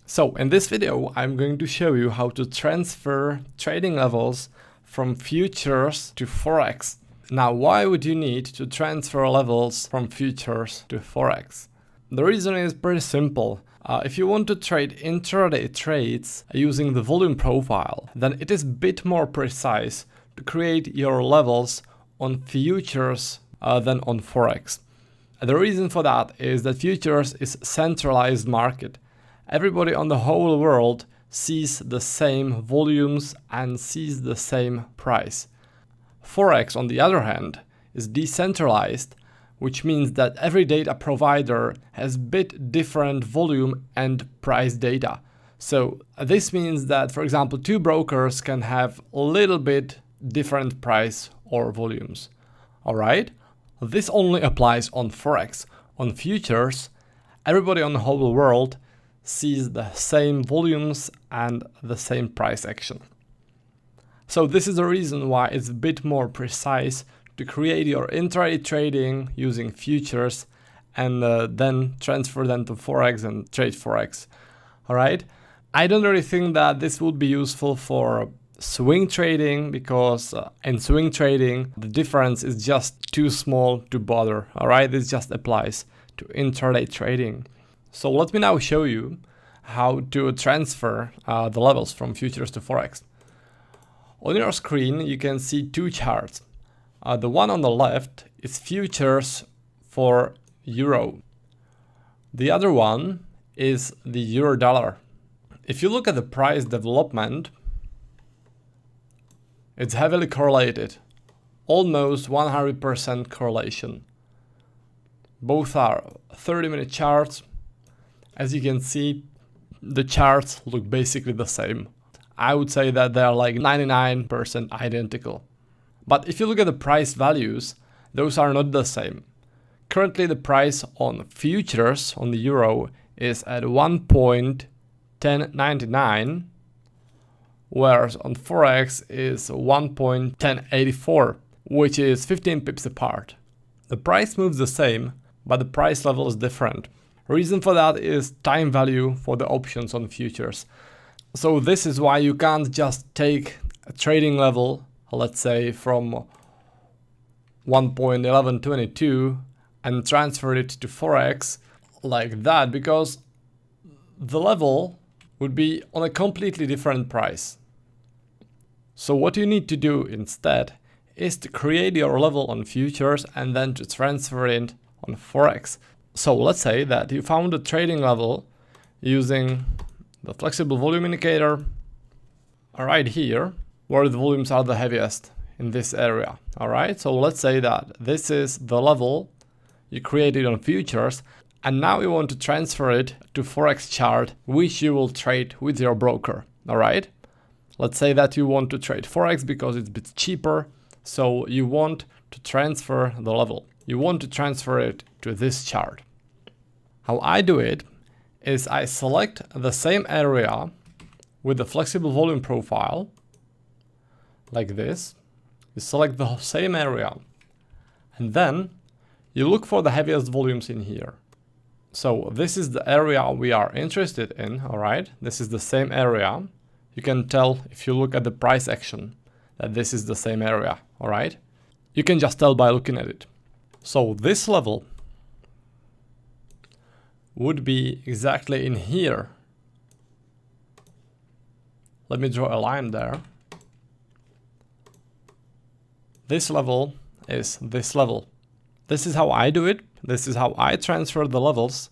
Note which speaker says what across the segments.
Speaker 1: So in this video, I'm going to show you how to transfer trading levels from futures to forex. Now, why would you need to transfer levels from futures to forex? The reason is pretty simple. If you want to trade intraday trades using the volume profile, then it is a bit more precise to create your levels on futures than on forex. The reason for that is that futures is a centralized market. Everybody on the whole world sees the same volumes and sees the same price. Forex, on the other hand, is decentralized, which means that every data provider has a bit different volume and price data. So this means that, for example, two brokers can have a little bit different price or volumes. All right? This only applies on forex. On futures, everybody on the whole world sees the same volumes and the same price action. So this is the reason why it's a bit more precise to create your intraday trading using futures and then transfer them to forex and trade forex. All right. I don't really think that this would be useful for swing trading because in swing trading the difference is just too small to bother. All right. This just applies to intraday trading. So let me now show you how to transfer the levels from futures to forex. On your screen, you can see two charts. The one on the left is futures for euro. The other one is the euro dollar. If you look at the price development, it's heavily correlated, almost 100% correlation. Both are 30-minute charts. As you can see, the charts look basically the same. I would say that they are like 99% identical. But if you look at the price values, those are not the same. Currently, the price on futures on the euro is at 1.1099, whereas on forex is 1.1084, which is 15 pips apart. The price moves the same, but the price level is different. Reason for that is time value for the options on futures. So this is why you can't just take a trading level, let's say from 1.1122 and transfer it to forex like that, because the level would be on a completely different price. So what you need to do instead is to create your level on futures and then to transfer it on forex. So let's say that you found a trading level using the flexible volume indicator right here, where the volumes are the heaviest in this area. All right, so let's say that this is the level you created on futures, and now you want to transfer it to forex chart, which you will trade with your broker. All right, let's say that you want to trade forex because it's a bit cheaper, so you want to transfer the level. You want to transfer it to this chart. How I do it is I select the same area with the flexible volume profile, like this. You select the same area, and then you look for the heaviest volumes in here. So this is the area we are interested in, all right? This is the same area. You can tell if you look at the price action that this is the same area, all right? You can just tell by looking at it. So this level would be exactly in here. Let me draw a line there. This level is this level. This is how I do it. This is how I transfer the levels.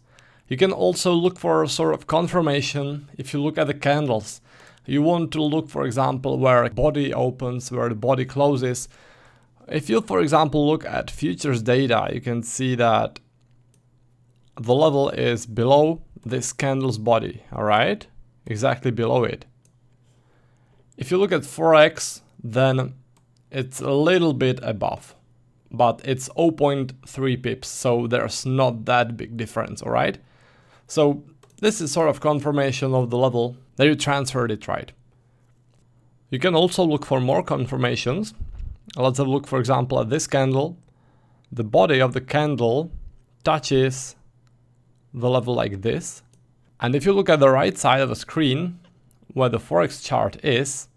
Speaker 1: You can also look for a sort of confirmation if you look at the candles. You want to look, for example, where body opens, where the body closes. If you, for example, look at futures data, you can see that the level is below this candle's body, all right? Exactly below it. If you look at forex, then it's a little bit above, but it's 0.3 pips, so there's not that big difference, all right? So this is sort of confirmation of the level that you transferred it right. You can also look for more confirmations. Let's have a look, for example, at this candle. The body of the candle touches the level like this. And if you look at the right side of the screen, where the Forex chart is,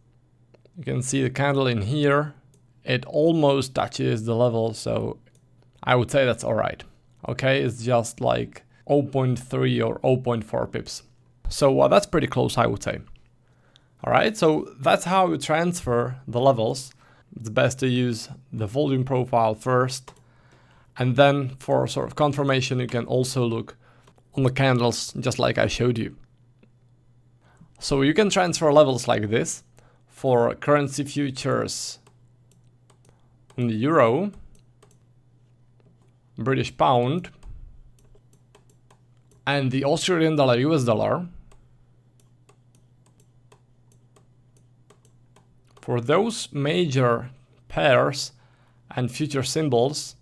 Speaker 1: you can see the candle in here. It almost touches the level, so I would say that's all right. Okay, it's just like 0.3 or 0.4 pips. So that's pretty close, I would say. All right, so that's how you transfer the levels. It's best to use the volume profile first, and then for sort of confirmation, you can also look on the candles, just like I showed you. So you can transfer levels like this for currency futures in the euro, British pound, and the Australian dollar, US dollar. For those major pairs and future symbols,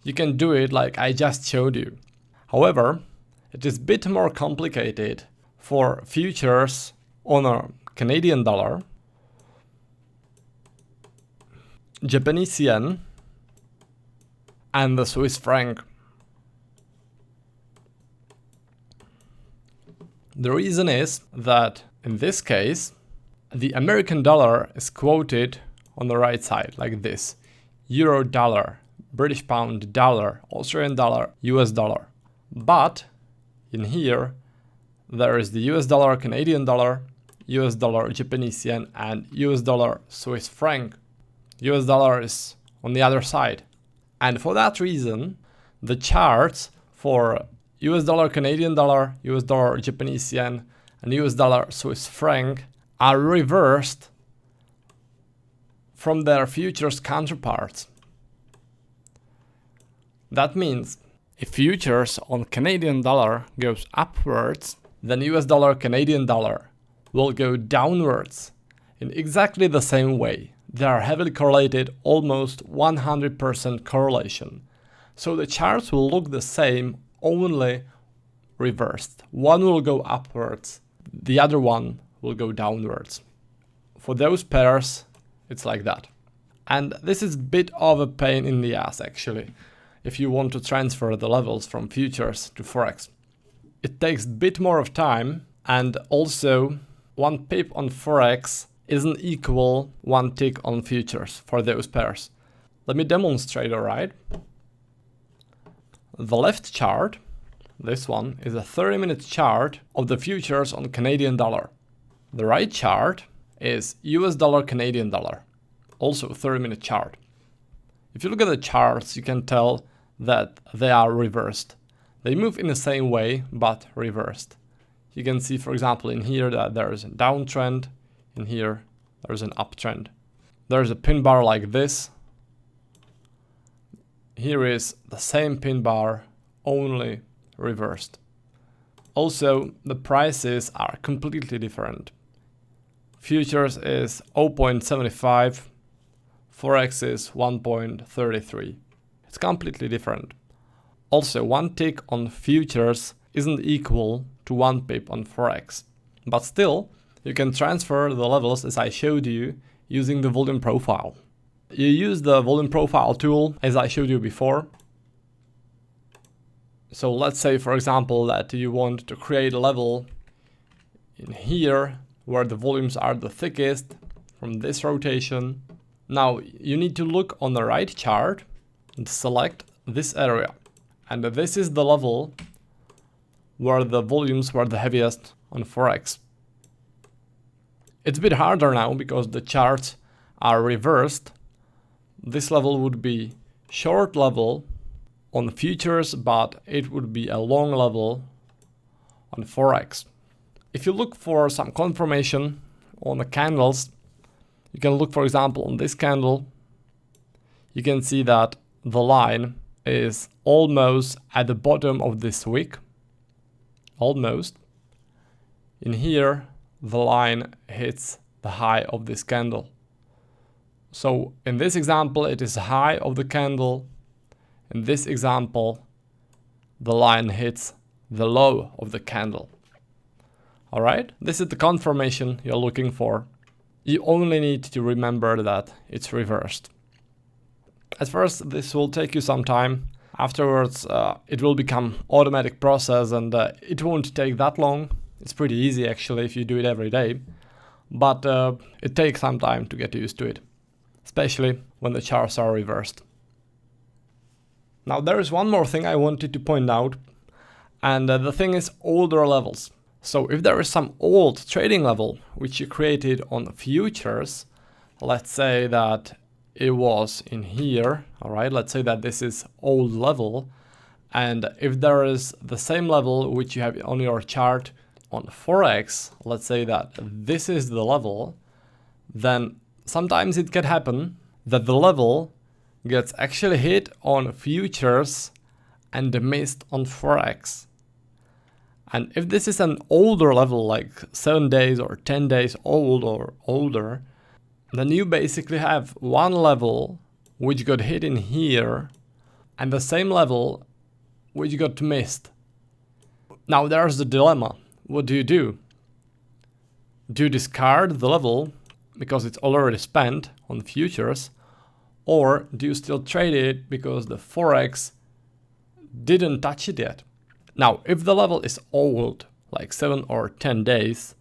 Speaker 1: you can do it like I just showed you. However, it is a bit more complicated for futures on a Canadian dollar, Japanese yen, and the Swiss franc. The reason is that in this case, the American dollar is quoted on the right side like this: euro dollar, British pound dollar, Australian dollar, US dollar. But in here, there is the US dollar, Canadian dollar, US dollar, Japanese yen, and US dollar, Swiss franc. US dollar is on the other side. And for that reason, the charts for US dollar, Canadian dollar, US dollar, Japanese yen, and US dollar, Swiss franc are reversed from their futures counterparts. That means if futures on Canadian dollar goes upwards, then US dollar, Canadian dollar will go downwards in exactly the same way. They are heavily correlated, almost 100% correlation. So the charts will look the same, only reversed. One will go upwards, the other one will go downwards. For those pairs, it's like that. And this is a bit of a pain in the ass, actually, if you want to transfer the levels from futures to Forex. It takes a bit more of time, and also 1 pip on Forex isn't equal 1 tick on futures for those pairs. Let me demonstrate, alright? The left chart, this one, is a 30-minute chart of the futures on Canadian dollar. The right chart is US dollar, Canadian dollar, also a 30-minute chart. If you look at the charts, you can tell that they are reversed. They move in the same way, but reversed. You can see, for example, in here that there is a downtrend. In here, there's an uptrend. There's a pin bar like this. Here is the same pin bar, only reversed. Also, the prices are completely different. Futures is 0.75, Forex is 1.33. It's completely different. Also, 1 tick on futures isn't equal to 1 pip on Forex. But still, you can transfer the levels as I showed you using the volume profile. You use the volume profile tool as I showed you before. So let's say, for example, that you want to create a level in here where the volumes are the thickest from this rotation. Now you need to look on the right chart and select this area. And this is the level where the volumes were the heaviest on Forex. It's a bit harder now because the charts are reversed. This level would be short level on futures, but it would be a long level on Forex. If you look for some confirmation on the candles, you can look, for example, on this candle. You can see that the line is almost at the bottom of this wick. Almost. In here, the line hits the high of this candle. So in this example, it is the high of the candle. In this example, the line hits the low of the candle. All right, this is the confirmation you're looking for. You only need to remember that it's reversed. At first, this will take you some time. Afterwards, it will become automatic process, and it won't take that long. It's pretty easy actually if you do it every day, but it takes some time to get used to it, especially when the charts are reversed. Now there is one more thing I wanted to point out, and the thing is older levels. So if there is some old trading level which you created on futures, let's say that it was in here, all right, let's say that this is old level, and if there is the same level which you have on your chart on forex, let's say that this is the level, then sometimes it can happen that the level gets actually hit on futures and missed on forex. And if this is an older level, like 7 days or 10 days old or older, then you basically have one level which got hit in here and the same level which got missed. Now there's the dilemma. What do? Do you discard the level because it's already spent on futures, or do you still trade it because the forex didn't touch it yet? Now, if the level is old, like 7 or 10 days,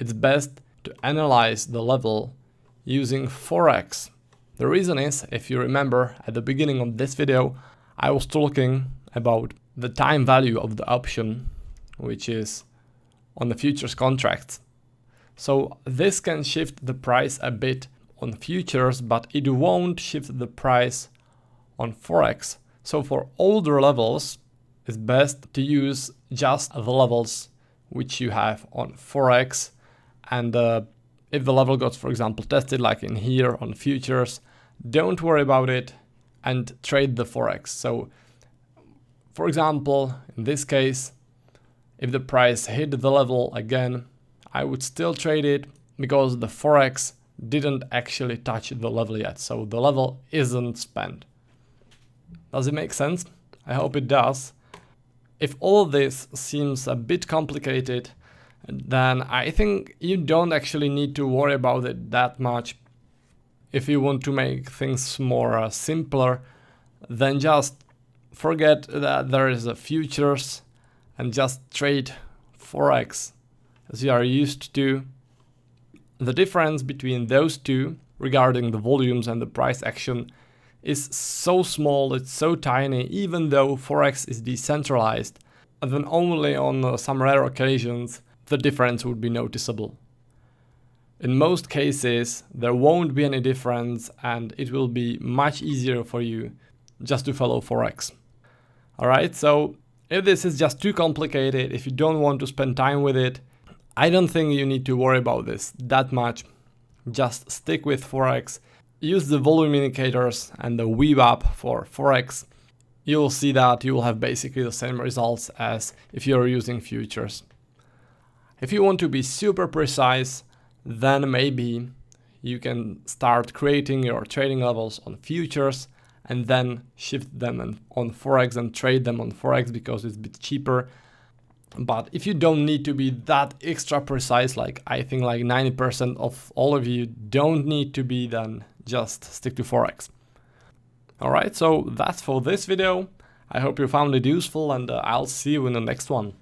Speaker 1: it's best to analyze the level using forex. The reason is, if you remember at the beginning of this video, I was talking about the time value of the option, which is on the futures contracts. So this can shift the price a bit on futures, but it won't shift the price on forex. So for older levels, it's best to use just the levels which you have on forex, and if the level got, for example, tested like in here on futures, don't worry about it and trade the forex. So for example, in this case, if the price hit the level again, I would still trade it because the forex didn't actually touch the level yet, so the level isn't spent. Does it make sense? I hope it does. If all of this seems a bit complicated, then I think you don't actually need to worry about it that much. If you want to make things more simpler, then just forget that there is a futures and just trade forex as you are used to. The difference between those two regarding the volumes and the price action is so small, it's so tiny, even though forex is decentralized, and then only on some rare occasions the difference would be noticeable. In most cases there won't be any difference, and it will be much easier for you just to follow forex. Alright, so if this is just too complicated, if you don't want to spend time with it, I don't think you need to worry about this that much. Just stick with forex, use the volume indicators and the VWAP for forex. You will see that you will have basically the same results as if you're using futures. If you want to be super precise, then maybe you can start creating your trading levels on futures and then shift them on forex and trade them on forex because it's a bit cheaper. But if you don't need to be that extra precise, like I think like 90% of all of you don't need to be, then just stick to forex. Alright, so that's for this video. I hope you found it useful, and I'll see you in the next one.